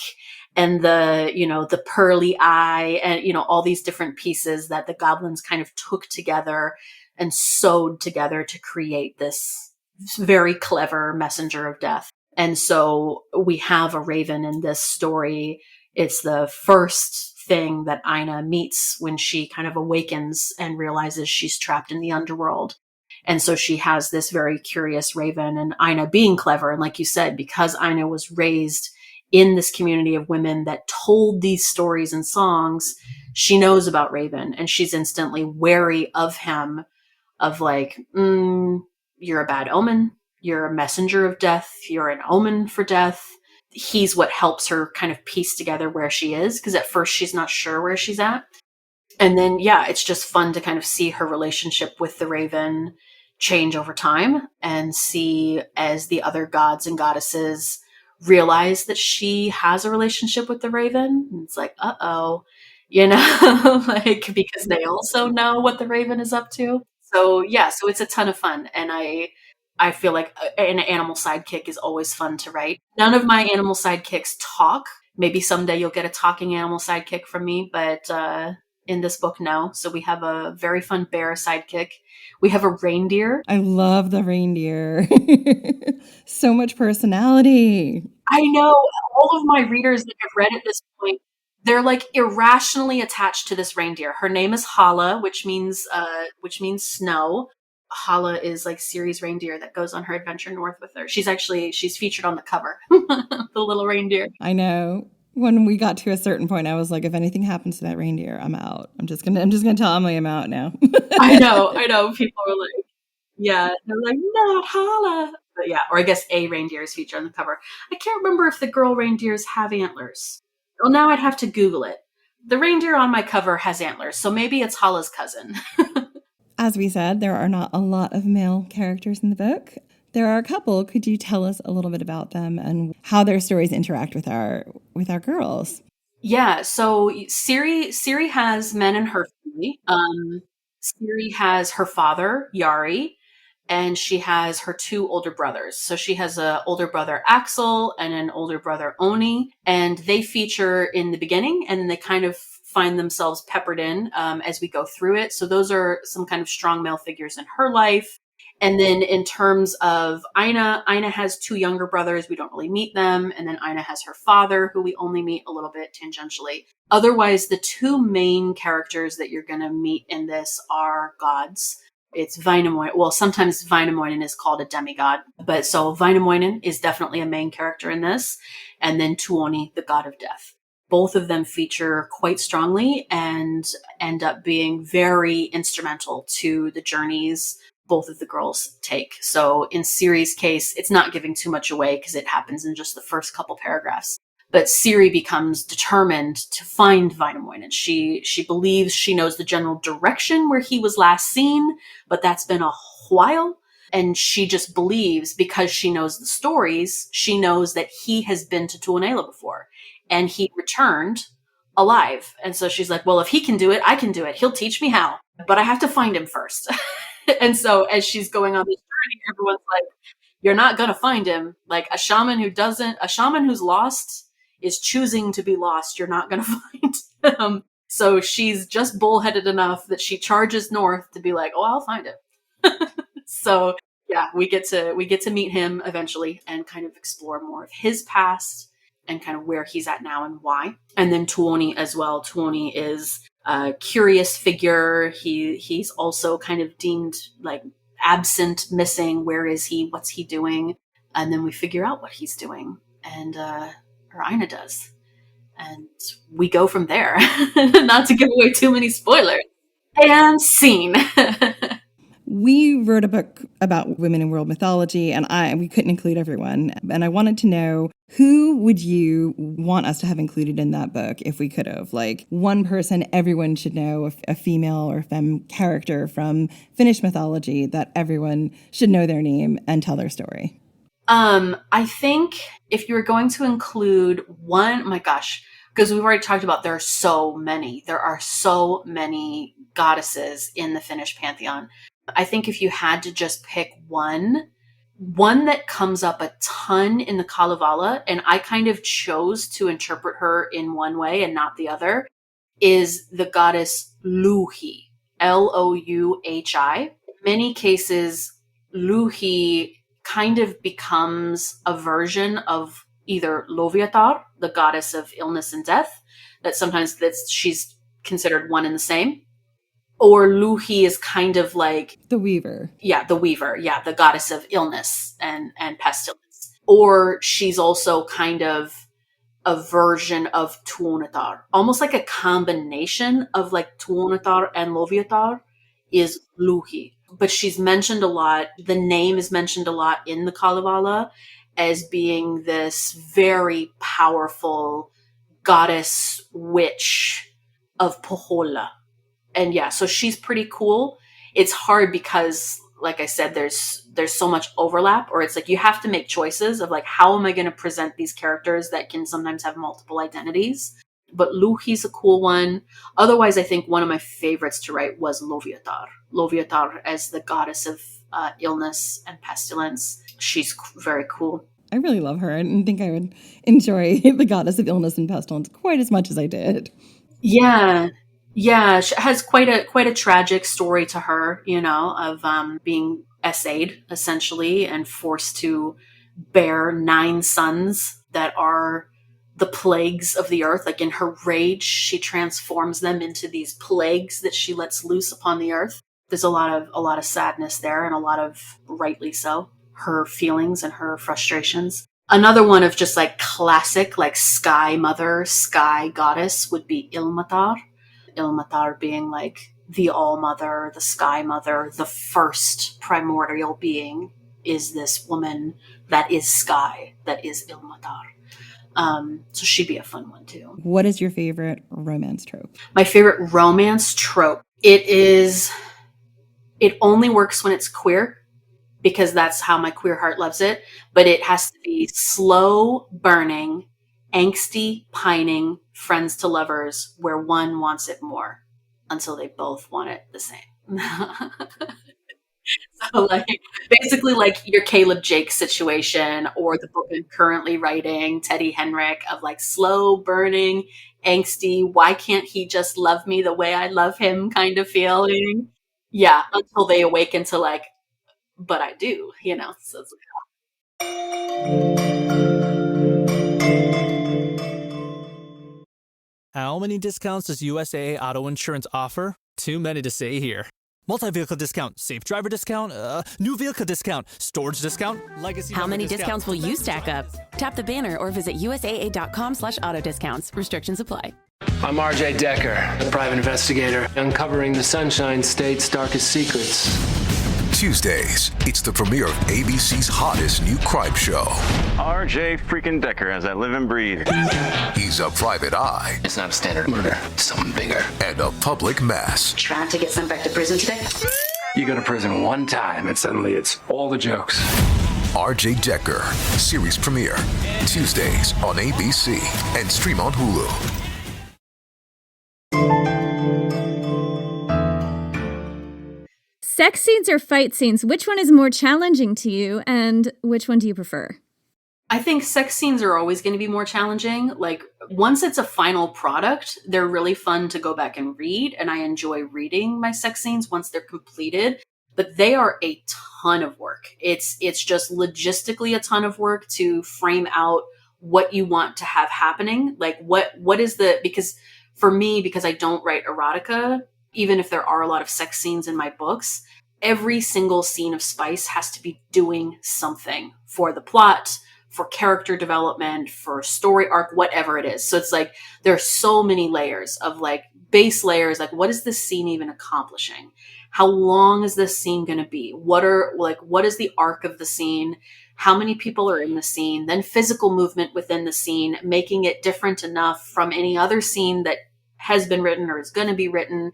and the pearly eye, and, all these different pieces that the goblins kind of took together and sewed together to create this very clever messenger of death. And so we have a raven in this story. It's the first thing that Aina meets when she kind of awakens and realizes she's trapped in the underworld. And so she has this very curious raven, and Aina, being clever, and like you said, because Aina was raised in this community of women that told these stories and songs, she knows about Raven, and she's instantly wary of him, of like, you're a bad omen. You're a messenger of death. You're an omen for death. He's what helps her kind of piece together where she is, because at first she's not sure where she's at. And then, yeah, it's just fun to kind of see her relationship with the raven change over time, and see as the other gods and goddesses realize that she has a relationship with the raven. And it's like, uh-oh, like, because they also know what the raven is up to. So yeah, so it's a ton of fun. And I feel like an animal sidekick is always fun to write. None of my animal sidekicks talk. Maybe someday you'll get a talking animal sidekick from me, but in this book, no. So we have a very fun bear sidekick. We have a reindeer. I love the reindeer. So much personality. I know all of my readers that have read at this point, they're like irrationally attached to this reindeer. Her name is Hala, which means snow. Hala is like Ciri's reindeer that goes on her adventure north with her. She's featured on the cover, the little reindeer. I know. When we got to a certain point, I was like, if anything happens to that reindeer, I'm out. I'm just gonna tell Emily I'm out now. I know. People are like, yeah, they're like, not Hala. But yeah, or I guess a reindeer is featured on the cover. I can't remember if the girl reindeers have antlers. Well, now I'd have to Google it. The reindeer on my cover has antlers, so maybe it's Hala's cousin. As we said, there are not a lot of male characters in the book. There are a couple. Could you tell us a little bit about them and how their stories interact with our girls? Yeah, so Ciri has men in her family. Ciri has her father, Yari, and she has her two older brothers. So she has an older brother, Axel, and an older brother, Oni, and they feature in the beginning, and then they kind of find themselves peppered in as we go through it. So those are some kind of strong male figures in her life. And then in terms of Aina has two younger brothers. We don't really meet them. And then Aina has her father, who we only meet a little bit tangentially. Otherwise, the two main characters that you're going to meet in this are gods. It's Väinämöinen. Well, sometimes Väinämöinen is called a demigod. But so Väinämöinen is definitely a main character in this. And then Tuoni, the god of death. Both of them feature quite strongly and end up being very instrumental to the journeys both of the girls take. So in Ciri's case, it's not giving too much away because it happens in just the first couple paragraphs. But Ciri becomes determined to find Väinämöinen. She believes she knows the general direction where he was last seen, but that's been a while. And she just believes, because she knows the stories, she knows that he has been to Tuonela before and he returned alive. And so she's like, well, if he can do it, I can do it. He'll teach me how, but I have to find him first. And so as she's going on this journey, everyone's like, you're not going to find him. Like a shaman who's lost is choosing to be lost. You're not going to find him. So she's just bullheaded enough that she charges north to be like, oh, I'll find him. So Yeah, we get to meet him eventually and kind of explore more of his past and kind of where he's at now and why. And then Tuoni as well. Tuoni is a curious figure. He's also kind of deemed like absent, missing. Where is he? What's he doing? And then we figure out what he's doing. And Aina does. And we go from there. Not to give away too many spoilers. And scene. We wrote a book about women in world mythology, and we couldn't include everyone. And I wanted to know, who would you want us to have included in that book if we could have? Like, one person everyone should know, a female or femme character from Finnish mythology that everyone should know their name and tell their story. I think if you were going to include one, my gosh, because we've already talked about there are so many. There are so many goddesses in the Finnish pantheon. I think if you had to just pick one that comes up a ton in the Kalevala, and I kind of chose to interpret her in one way and not the other, is the goddess Louhi, Louhi. In many cases, Louhi kind of becomes a version of either Loviatar, the goddess of illness and death, that sometimes she's considered one and the same. Or Louhi is kind of like the weaver. Yeah, the weaver. Yeah, the goddess of illness and pestilence. Or she's also kind of a version of Tuonetar. Almost like a combination of like Tuonetar and Loviatar is Louhi. But she's mentioned a lot. The name is mentioned a lot in the Kalevala as being this very powerful goddess witch of Pohjola. And yeah, so she's pretty cool. It's hard because, like I said, there's so much overlap, or it's like you have to make choices of like, how am I going to present these characters that can sometimes have multiple identities? But Louhi's a cool one. Otherwise, I think one of my favorites to write was Loviatar. Loviatar as the goddess of illness and pestilence. She's very cool. I really love her. I didn't think I would enjoy the goddess of illness and pestilence quite as much as I did. Yeah, she has quite a tragic story to her, of being essayed, essentially, and forced to bear 9 sons that are the plagues of the earth. Like, in her rage, she transforms them into these plagues that she lets loose upon the earth. There's a lot of sadness there, and a lot of, rightly so, her feelings and her frustrations. Another one of just like classic, like sky mother, sky goddess would be Ilmatar. Ilmatar being like the all-mother, the sky mother, the first primordial being is this woman that is sky, that is Ilmatar. So she'd be a fun one too. What is your favorite romance trope? My favorite romance trope, it only works when it's queer, because that's how my queer heart loves it. But it has to be slow burning, angsty, pining, friends to lovers, where one wants it more until they both want it the same. So like, basically like your Caleb Jake situation, or the book I'm currently writing, Teddy Henrik, of like slow burning, angsty, why can't he just love me the way I love him kind of feeling. Yeah, until they awaken to like, but I do, so it's How many discounts does USAA Auto Insurance offer? Too many to say here. Multi-vehicle discount, safe driver discount, new vehicle discount, storage discount, legacy. How many discounts will you stack up? Tap the banner or visit USAA.com/auto discounts. Restrictions apply. I'm RJ Decker, private investigator, uncovering the Sunshine State's darkest secrets. Tuesdays, it's the premiere of ABC's hottest new crime show. RJ freaking Decker, as I live and breathe. He's a private eye. It's not a standard murder, it's something bigger. And a public mess. Trying to get sent back to prison today? You go to prison one time and suddenly it's all the jokes. RJ Decker, series premiere, Tuesdays on ABC and stream on Hulu. Sex scenes or fight scenes, which one is more challenging to you, and which one do you prefer? I think sex scenes are always going to be more challenging. Like, once it's a final product, they're really fun to go back and read, and I enjoy reading my sex scenes once they're completed. but they are a ton of work. It's just logistically a ton of work to frame out what you want to have happening. Like what is because for me, because I don't write erotica, even if there are a lot of sex scenes in my books, every single scene of spice has to be doing something for the plot, for character development, for story arc, whatever it is. So it's like, there are so many layers of like base layers. Like, what is this scene even accomplishing? How long is this scene going to be? What is the arc of the scene? How many people are in the scene? Then physical movement within the scene, making it different enough from any other scene that has been written or is going to be written.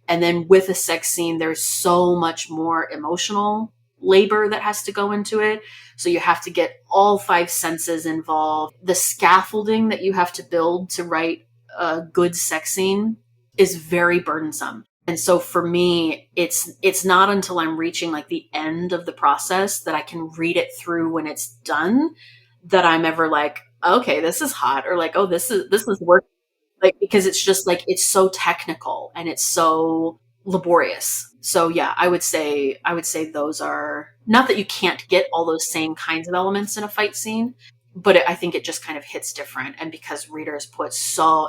And then with a sex scene, there's so much more emotional labor that has to go into it. So you have to get all 5 senses involved. The scaffolding that you have to build to write a good sex scene is very burdensome. And so for me, it's not until I'm reaching like the end of the process that I can read it through when it's done that I'm ever like, okay, this is hot, or like, oh, this is work. Like, because it's just like, it's so technical and it's so laborious. So yeah, I would say those are, not that you can't get all those same kinds of elements in a fight scene, but I think it just kind of hits different. And because readers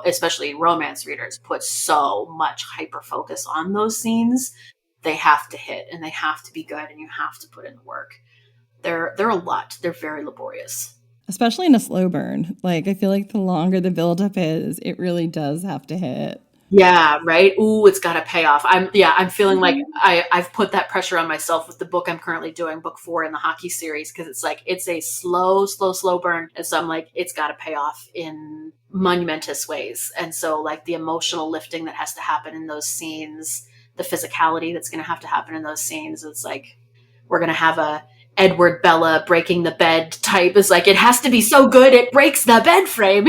especially romance readers, put so much hyper focus on those scenes, they have to hit and they have to be good and you have to put in the work. They're a lot. They're very laborious. Especially in a slow burn. Like, I feel like the longer the buildup is, it really does have to hit. Yeah, right. Ooh, it's got to pay off. I'm feeling like I've put that pressure on myself with the book I'm currently doing, book 4 in the hockey series, because it's like, it's a slow burn. And so I'm like, it's got to pay off in monumentous ways. And so like the emotional lifting that has to happen in those scenes, the physicality that's going to have to happen in those scenes, it's like, we're going to have a Edward Bella breaking the bed type. Is like, it has to be so good it breaks the bed frame.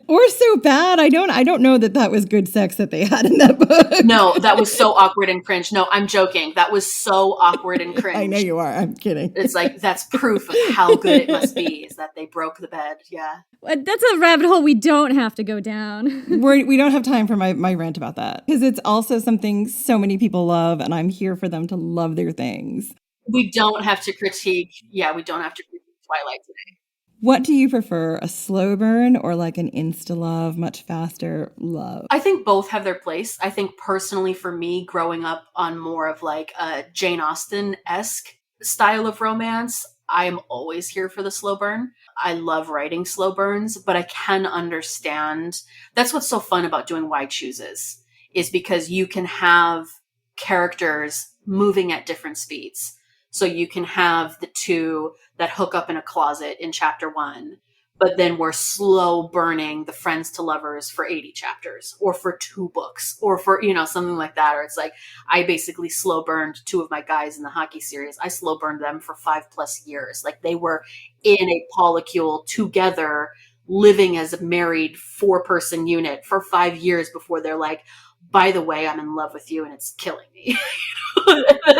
Or so bad. I don't know that was good sex that they had in that book. No, that was so awkward and cringe. No, I'm joking. That was so awkward and cringe. I know you are. I'm kidding. It's like, that's proof of how good it must be, is that they broke the bed. Yeah. That's a rabbit hole we don't have to go down. We don't have time for my rant about that, because it's also something so many people love, and I'm here for them to love their things. We don't have to critique. Yeah, we don't have to critique Twilight today. What do you prefer, a slow burn or like an insta-love, much faster love? I think both have their place. I think personally for me, growing up on more of like a Jane Austen-esque style of romance, I am always here for the slow burn. I love writing slow burns, but I can understand. That's what's so fun about doing Why Chooses, is because you can have characters moving at different speeds. So you can have the two that hook up in a closet in chapter 1, but then we're slow burning the friends to lovers for 80 chapters or for 2 books or for, something like that. Or it's like, I basically slow burned 2 of my guys in the hockey series. I slow burned them for 5+ years. Like, they were in a polycule together, living as a married 4-person unit for 5 years before they're like, by the way, I'm in love with you and it's killing me.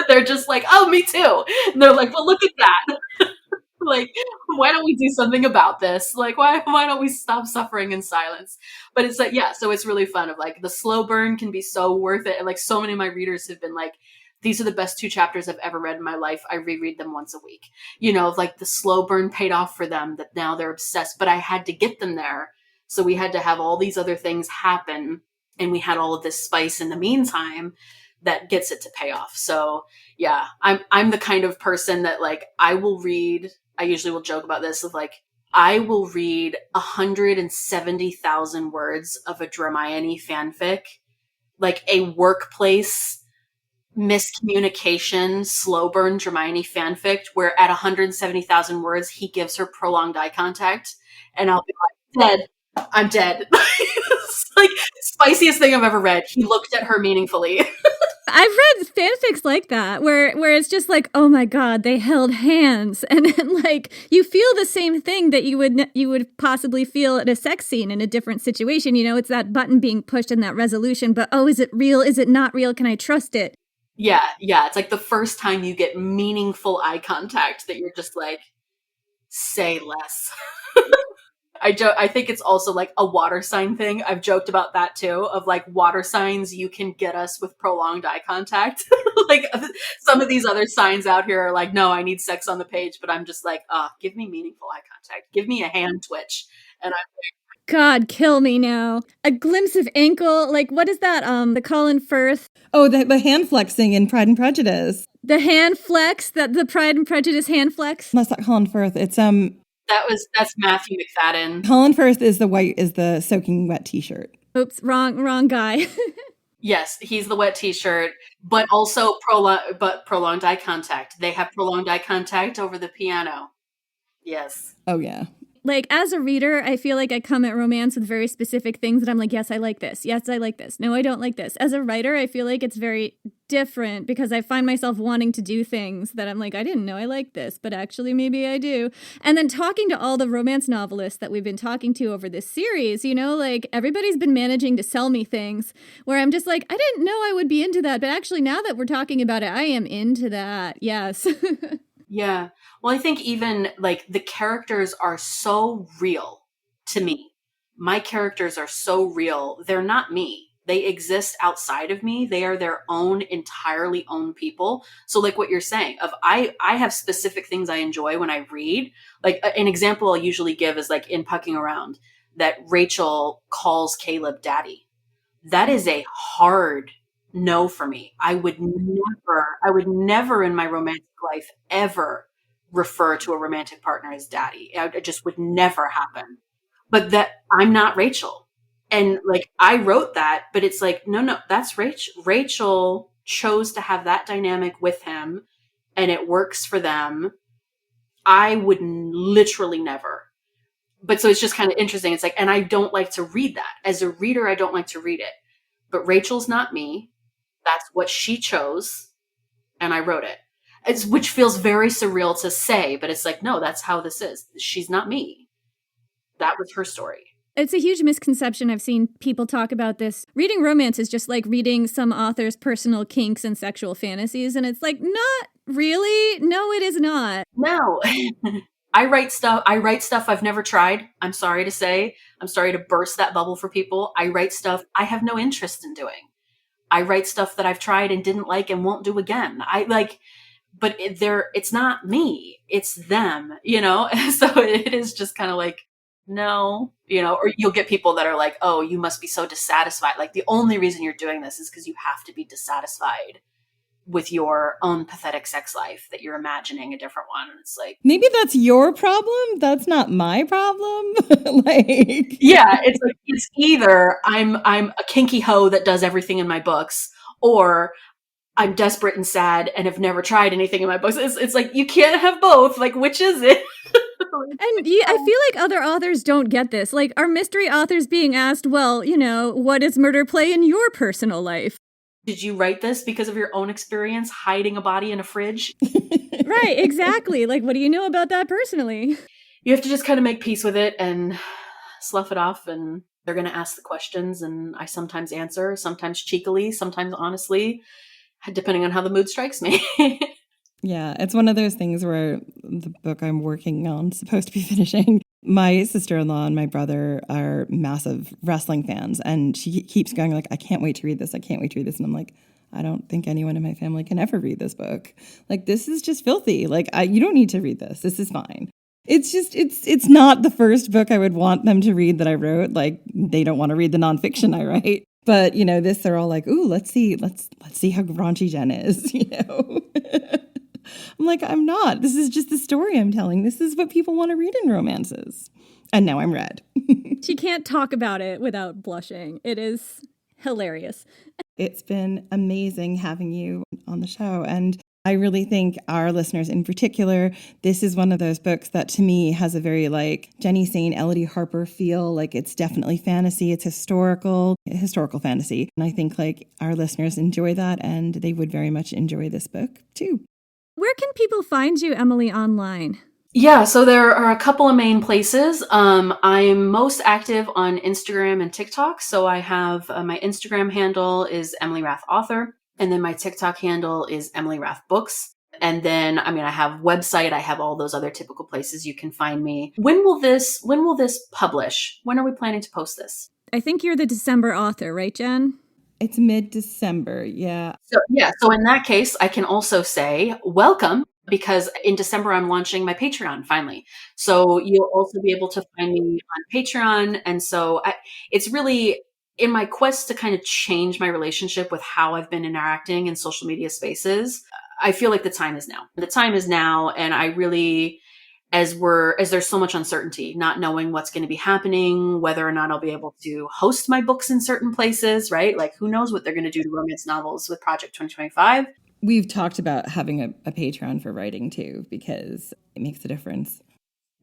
They're just like, oh, me too. And they're like, well, look at that. Like, why don't we do something about this? Like, why don't we stop suffering in silence? But it's like, yeah, so it's really fun of like, the slow burn can be so worth it. And like, so many of my readers have been like, these are the best 2 chapters I've ever read in my life. I reread them once a week. Like the slow burn paid off for them, that now they're obsessed, but I had to get them there. So we had to have all these other things happen. And we had all of this spice in the meantime that gets it to pay off. So yeah, I'm the kind of person that like, I usually will joke about this of like, I will read 170,000 words of a Hermione fanfic, like a workplace miscommunication, slow burn Hermione fanfic, where at 170,000 words, he gives her prolonged eye contact. And I'll be like, dead. I'm dead. It's like spiciest thing I've ever read. He looked at her meaningfully. I've read fanfics like that where it's just like, oh my God, they held hands, and then like you feel the same thing that you would possibly feel at a sex scene in a different situation. It's that button being pushed and that resolution. But is it real? Is it not real? Can I trust it? Yeah. It's like the first time you get meaningful eye contact that you're just like, say less. I think it's also like a water sign thing. I've joked about that too, of like water signs you can get us with prolonged eye contact. Like some of these other signs out here are like, no, I need sex on the page, but I'm just like, give me meaningful eye contact. Give me a hand twitch. And I'm God, kill me now. A glimpse of ankle. Like, what is that? The Colin Firth. Oh, the hand flexing in Pride and Prejudice. The hand flex, the Pride and Prejudice hand flex. That's not Colin Firth. It's that's Matthew McFadden. Colin Firth is the soaking wet t-shirt. Oops, wrong guy. Yes, he's the wet t-shirt, but also prolonged eye contact. They have prolonged eye contact over the piano. Yes. Oh yeah. Like, as a reader, I feel like I come at romance with very specific things that I'm like, yes, I like this. Yes, I like this. No, I don't like this. As a writer, I feel like it's very different because I find myself wanting to do things that I'm like, I didn't know I liked this, but actually maybe I do. And then talking to all the romance novelists that we've been talking to over this series, you know, like everybody's been managing to sell me things where I'm just like, I didn't know I would be into that. But actually, now that we're talking about it, I am into that. Yes. Yeah. Well, I think even like the characters are so real to me. My characters are so real. They're not me. They exist outside of me. They are their own, entirely own people. So like what you're saying of I have specific things I enjoy when I read. Like an example I'll usually give is like in Pucking Around that Rachel calls Caleb daddy. That is a hard no for me. I would never in my romantic life ever refer to a romantic partner as daddy. It just would never happen. But that I'm not Rachel. And like I wrote that, but it's like, no, that's Rachel. Rachel chose to have that dynamic with him and it works for them. I would literally never. But so it's just kind of interesting. It's like, and I don't like to read that. As a reader, I don't like to read it. But Rachel's not me. That's what she chose, and I wrote it. Which feels very surreal to say, but it's like, no, that's how this is. She's not me. That was her story. It's a huge misconception. I've seen people talk about this. Reading romance is just like reading some author's personal kinks and sexual fantasies, and it's like, not really. No, it is not. No. I write stuff I've never tried. I'm sorry to say. I'm sorry to burst that bubble for people. I write stuff I have no interest in doing. I write stuff that I've tried and didn't like and won't do again. But it's not me, it's them, you know? So it is just kind of like, no, you know, or you'll get people that are like, oh, you must be so dissatisfied. Like the only reason you're doing this is because you have to be dissatisfied with your own pathetic sex life that you're imagining a different one. And it's like, maybe that's your problem. That's not my problem. Like, yeah, it's like, it's either I'm a kinky hoe that does everything in my books, or I'm desperate and sad and have never tried anything in my books. It's like, you can't have both. Like, which is it? And I feel like other authors don't get this. Like, are mystery authors being asked, well, you know, what does murder play in your personal life? Did you write this because of your own experience hiding a body in a fridge? Right, exactly. Like, what do you know about that personally? You have to just kind of make peace with it and slough it off, and they're going to ask the questions, and I sometimes answer, sometimes cheekily, sometimes honestly, depending on how the mood strikes me. Yeah, it's one of those things where the book I'm working on is supposed to be finishing. My sister-in-law and my brother are massive wrestling fans, and she keeps going like, I can't wait to read this. I can't wait to read this. And I'm like, I don't think anyone in my family can ever read this book. Like, this is just filthy. Like, you don't need to read this. This is fine. It's just, it's not the first book I would want them to read that I wrote. Like, they don't want to read the nonfiction I write. But, you know, this, they're all like, ooh, let's see how raunchy Jen is, you know? I'm like, I'm not. This is just the story I'm telling. This is what people want to read in romances. And now I'm red. She can't talk about it without blushing. It is hilarious. It's been amazing having you on the show. And I really think our listeners in particular, this is one of those books that to me has a very like Jenny Saint, Elodie Harper feel. Like it's definitely fantasy. It's historical fantasy. And I think like our listeners enjoy that, and they would very much enjoy this book too. Where can people find you, Emily, online? Yeah, so there are a couple of main places. I'm most active on Instagram and TikTok. So I have my Instagram handle is Emily Rath Author. And then my TikTok handle is Emily Rath Books. And then, I mean, I have website, I have all those other typical places you can find me. When will this publish? When are we planning to post this? I think you're the December author, right, Jen? It's mid-December, yeah. So in that case, I can also say welcome, because in December I'm launching my Patreon finally. So you'll also be able to find me on Patreon. And so it's really in my quest to kind of change my relationship with how I've been interacting in social media spaces. I feel like the time is now. The time is now, and I really, as there's so much uncertainty, not knowing what's going to be happening, whether or not I'll be able to host my books in certain places, right? Like, who knows what they're going to do to romance novels with Project 2025. We've talked about having a Patreon for writing too, because it makes a difference.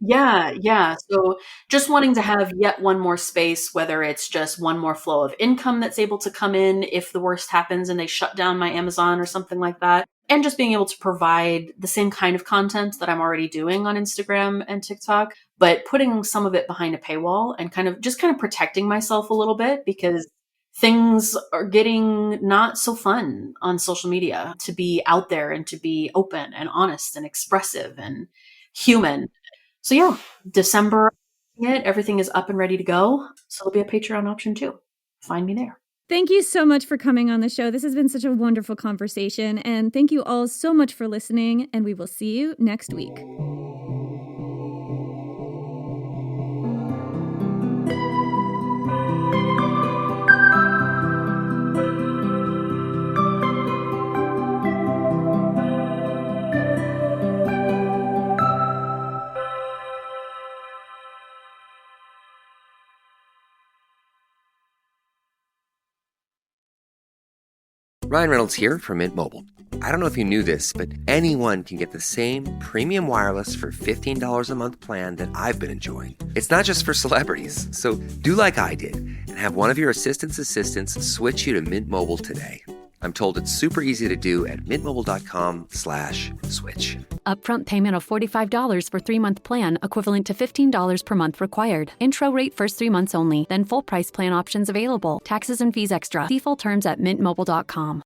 Yeah. So just wanting to have yet one more space, whether it's just one more flow of income that's able to come in if the worst happens and they shut down my Amazon or something like that. And just being able to provide the same kind of content that I'm already doing on Instagram and TikTok, but putting some of it behind a paywall and kind of protecting myself a little bit, because things are getting not so fun on social media to be out there and to be open and honest and expressive and human. So yeah, December, everything is up and ready to go. So there'll be a Patreon option too. Find me there. Thank you so much for coming on the show. This has been such a wonderful conversation. And thank you all so much for listening. And we will see you next week. Ryan Reynolds here from Mint Mobile. I don't know if you knew this, but anyone can get the same premium wireless for $15 a month plan that I've been enjoying. It's not just for celebrities. So do like I did and have one of your assistants switch you to Mint Mobile today. I'm told it's super easy to do at mintmobile.com/switch. Upfront payment of $45 for 3-month plan, equivalent to $15 per month required. Intro rate first 3 months only, then full price plan options available. Taxes and fees extra. See full terms at mintmobile.com.